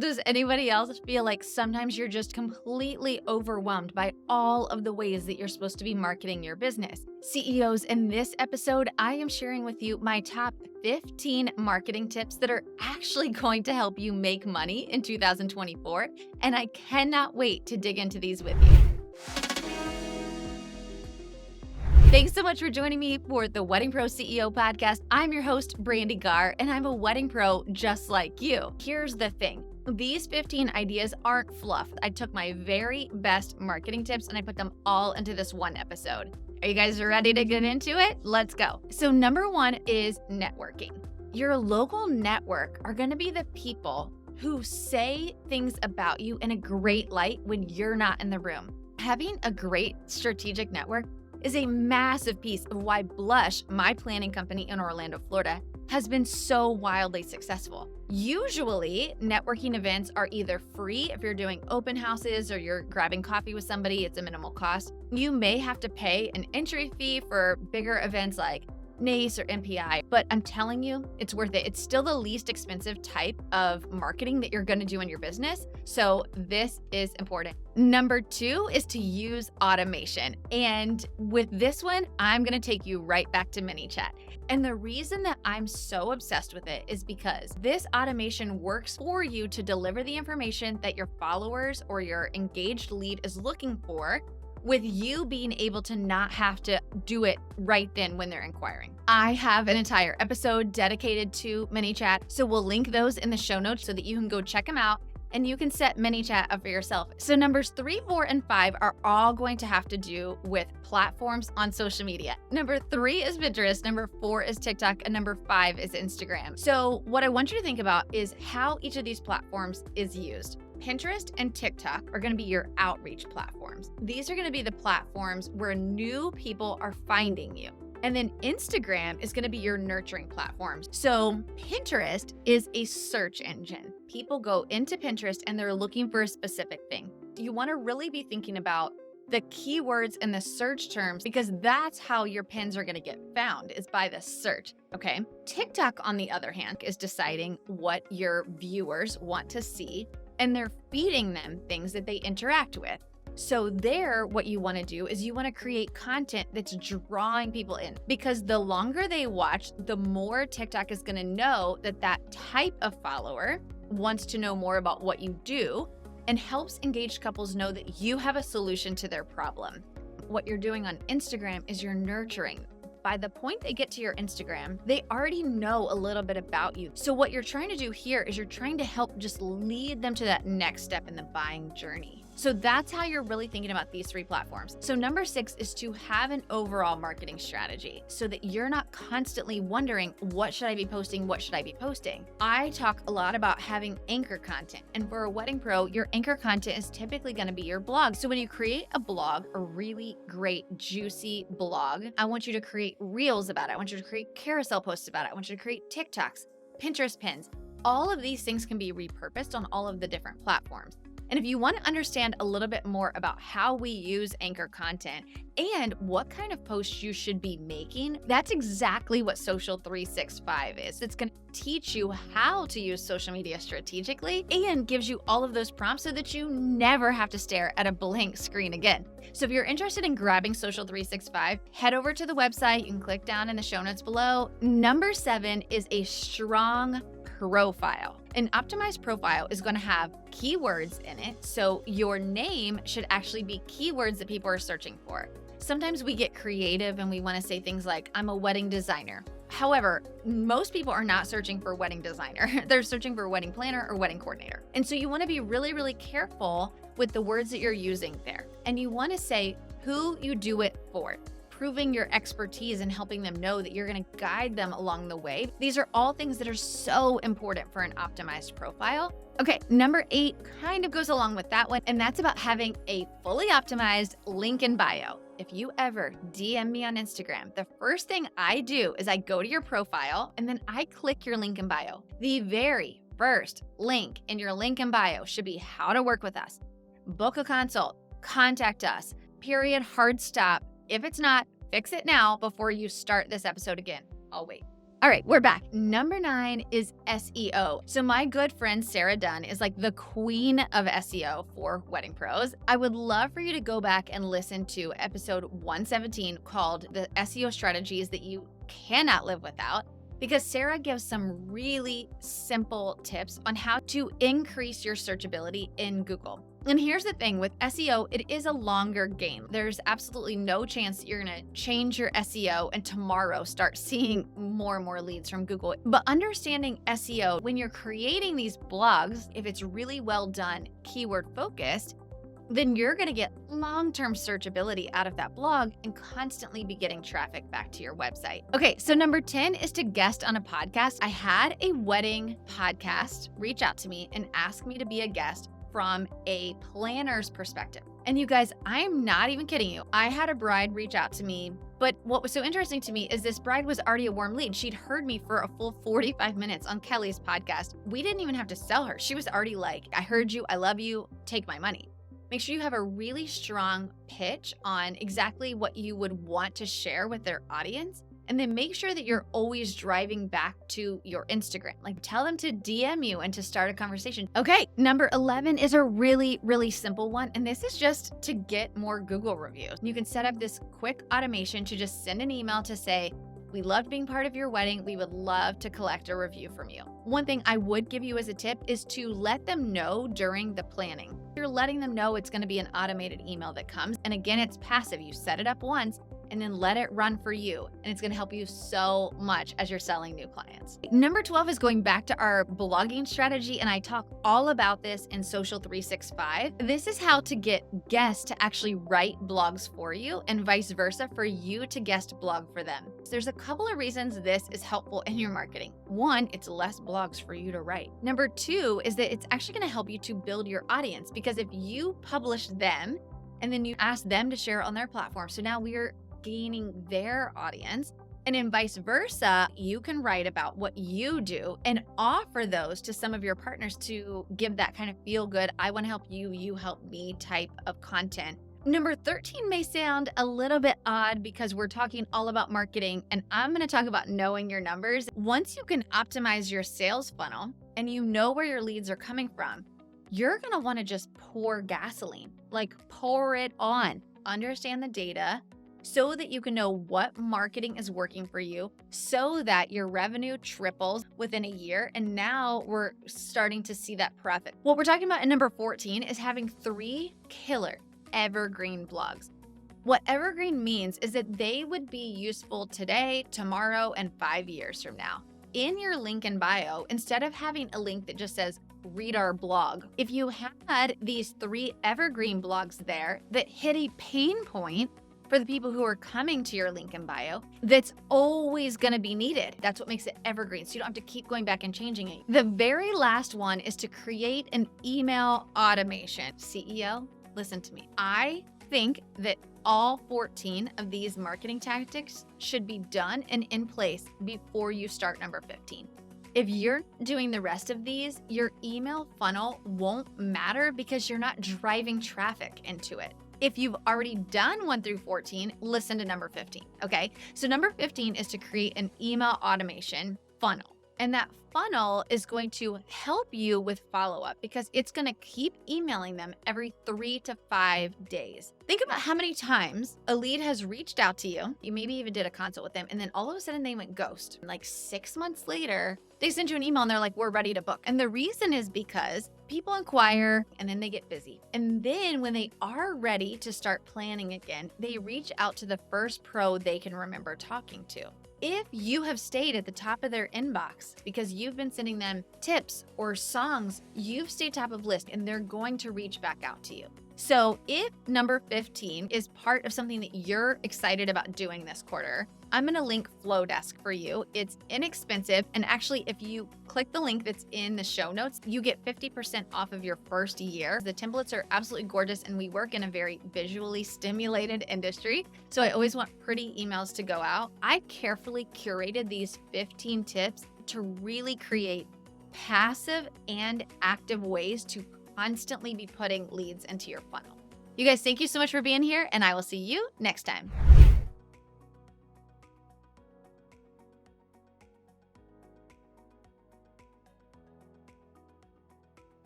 Does anybody else feel like sometimes you're just completely overwhelmed by all of the ways that you're supposed to be marketing your business? CEOs, in this episode, I am sharing with you my top 15 marketing tips that are actually going to help you make money in 2024, and I cannot wait to dig into these with you. Thanks so much for joining me for the Wedding Pro CEO podcast. I'm your host, Brandee, and I'm a wedding pro just like you. Here's the thing. These 15 ideas aren't fluff. I took my very best marketing tips and I put them all into this one episode. Are you guys ready to get into it? Let's go. So number one is networking. Your local network are going to be the people who say things about you in a great light when you're not in the room. Having a great strategic network is a massive piece of why Blush, my planning company in Orlando, Florida, has been so wildly successful. Usually, networking events are either free if you're doing open houses or you're grabbing coffee with somebody, it's a minimal cost. You may have to pay an entry fee for bigger events like NACE or MPI, but I'm telling you, it's worth it. It's still the least expensive type of marketing that you're gonna do in your business, so this is important. Number two is to use automation. And with this one, I'm gonna take you right back to ManyChat. And the reason that I'm so obsessed with it is because this automation works for you to deliver the information that your followers or your engaged lead is looking for, with you being able to not have to do it right then when they're inquiring. I have an entire episode dedicated to ManyChat, so we'll link those in the show notes so that you can go check them out and you can set ManyChat up for yourself. So numbers 3, 4, and 5 are all going to have to do with platforms on social media. Number 3 is Pinterest, number 4 is TikTok, and number 5 is Instagram. So what I want you to think about is how each of these platforms is used. Pinterest and TikTok are going to be your outreach platforms. These are going to be the platforms where new people are finding you. And then Instagram is going to be your nurturing platforms. So Pinterest is a search engine. People go into Pinterest and they're looking for a specific thing. You want to really be thinking about the keywords and the search terms, because that's how your pins are going to get found, is by the search. Okay. TikTok, on the other hand, is deciding what your viewers want to see, and they're feeding them things that they interact with. So there, what you want to do is you want to create content that's drawing people in, because the longer they watch, the more TikTok is going to know that that type of follower wants to know more about what you do, and helps engaged couples know that you have a solution to their problem. What you're doing on Instagram is you're nurturing. By the point they get to your Instagram, they already know a little bit about you. So what you're trying to do here is you're trying to help just lead them to that next step in the buying journey. So that's how you're really thinking about these 3 platforms. So number 6 is to have an overall marketing strategy so that you're not constantly wondering, what should I be posting? What should I be posting? I talk a lot about having anchor content. And for a wedding pro, your anchor content is typically going to be your blog. So when you create a blog, a really great, juicy blog, I want you to create reels about it. I want you to create carousel posts about it. I want you to create TikToks, Pinterest pins. All of these things can be repurposed on all of the different platforms. And if you want to understand a little bit more about how we use anchor content and what kind of posts you should be making, that's exactly what Social 365 is. It's going to teach you how to use social media strategically and gives you all of those prompts so that you never have to stare at a blank screen again. So if you're interested in grabbing Social 365, head over to the website. You can click down in the show notes below. Number 7 is a strong profile. An optimized profile is going to have keywords in it, so your name should actually be keywords that people are searching for. Sometimes we get creative and we want to say things like, I'm a wedding designer. However, most people are not searching for wedding designer. They're searching for wedding planner or wedding coordinator. And so you want to be really, really careful with the words that you're using there. And you want to say who you do it for, proving your expertise and helping them know that you're going to guide them along the way. These are all things that are so important for an optimized profile. Okay, number 8 kind of goes along with that one, and that's about having a fully optimized link in bio. If you ever DM me on Instagram, the first thing I do is I go to your profile and then I click your link in bio. The very first link in your link in bio should be how to work with us, book a consult, contact us, period, hard stop. If it's not, fix it now before you start this episode again. I'll wait. All right, we're back. Number 9 is SEO. So my good friend Sarah Dunn is like the queen of SEO for wedding pros. I would love for you to go back and listen to episode 117 called The SEO Strategies That You Cannot Live Without, because Sarah gives some really simple tips on how to increase your searchability in Google. And here's the thing with SEO, it is a longer game. There's absolutely no chance that you're gonna change your SEO and tomorrow start seeing more and more leads from Google. But understanding SEO, when you're creating these blogs, if it's really well done, keyword focused, then you're gonna get long-term searchability out of that blog and constantly be getting traffic back to your website. Okay, so number 10 is to guest on a podcast. I had a wedding podcast reach out to me and ask me to be a guest from a planner's perspective. And you guys, I'm not even kidding you. I had a bride reach out to me, but what was so interesting to me is this bride was already a warm lead. She'd heard me for a full 45 minutes on Kelly's podcast. We didn't even have to sell her. She was already like, I heard you, I love you, take my money. Make sure you have a really strong pitch on exactly what you would want to share with their audience. And then make sure that you're always driving back to your Instagram. Like tell them to DM you and to start a conversation. Okay, number 11 is a really, really simple one. And this is just to get more Google reviews. You can set up this quick automation to just send an email to say, we loved being part of your wedding. We would love to collect a review from you. One thing I would give you as a tip is to let them know during the planning. You're letting them know it's going to be an automated email that comes. And again, it's passive. You set it up once and then let it run for you. And it's gonna help you so much as you're selling new clients. Number 12 is going back to our blogging strategy. And I talk all about this in Social 365. This is how to get guests to actually write blogs for you and vice versa for you to guest blog for them. So there's a couple of reasons this is helpful in your marketing. One, it's less blogs for you to write. Number 2 is that it's actually gonna help you to build your audience, because if you publish them and then you ask them to share on their platform, so now we're gaining their audience. And then vice versa, you can write about what you do and offer those to some of your partners to give that kind of feel good, I want to help you, you help me type of content. Number 13 may sound a little bit odd because we're talking all about marketing, and I'm going to talk about knowing your numbers. Once you can optimize your sales funnel and you know where your leads are coming from, you're going to want to just pour gasoline, like pour it on, understand the data, so that you can know what marketing is working for you, so that your revenue triples within a year. And now we're starting to see that profit. What we're talking about in number 14 is having 3 killer evergreen blogs. What evergreen means is that they would be useful today, tomorrow, and 5 years from now. In your link in bio, instead of having a link that just says, read our blog, if you had these 3 evergreen blogs there that hit a pain point for the people who are coming to your link in bio, that's always gonna be needed. That's what makes it evergreen, so you don't have to keep going back and changing it. The very last one is to create an email automation. CEO, listen to me. I think that all 14 of these marketing tactics should be done and in place before you start number 15. If you're doing the rest of these, your email funnel won't matter because you're not driving traffic into it. If you've already done 1 through 14, listen to number 15, okay? So number 15 is to create an email automation funnel. And that funnel is going to help you with follow-up because it's gonna keep emailing them every 3 to 5 days. Think about how many times a lead has reached out to you, you maybe even did a consult with them, and then all of a sudden they went ghost. Like 6 months later, they send you an email and they're like, we're ready to book. And the reason is because people inquire and then they get busy. And then when they are ready to start planning again, they reach out to the first pro they can remember talking to. If you have stayed at the top of their inbox because you've been sending them tips or songs, you've stayed top of list and they're going to reach back out to you. So if number 15 is part of something that you're excited about doing this quarter, I'm going to link Flowdesk for you. It's inexpensive. And actually, if you click the link that's in the show notes, you get 50% off of your first year. The templates are absolutely gorgeous, and we work in a very visually stimulated industry. So I always want pretty emails to go out. I carefully curated these 15 tips to really create passive and active ways to constantly be putting leads into your funnel. You guys, thank you so much for being here, and I will see you next time.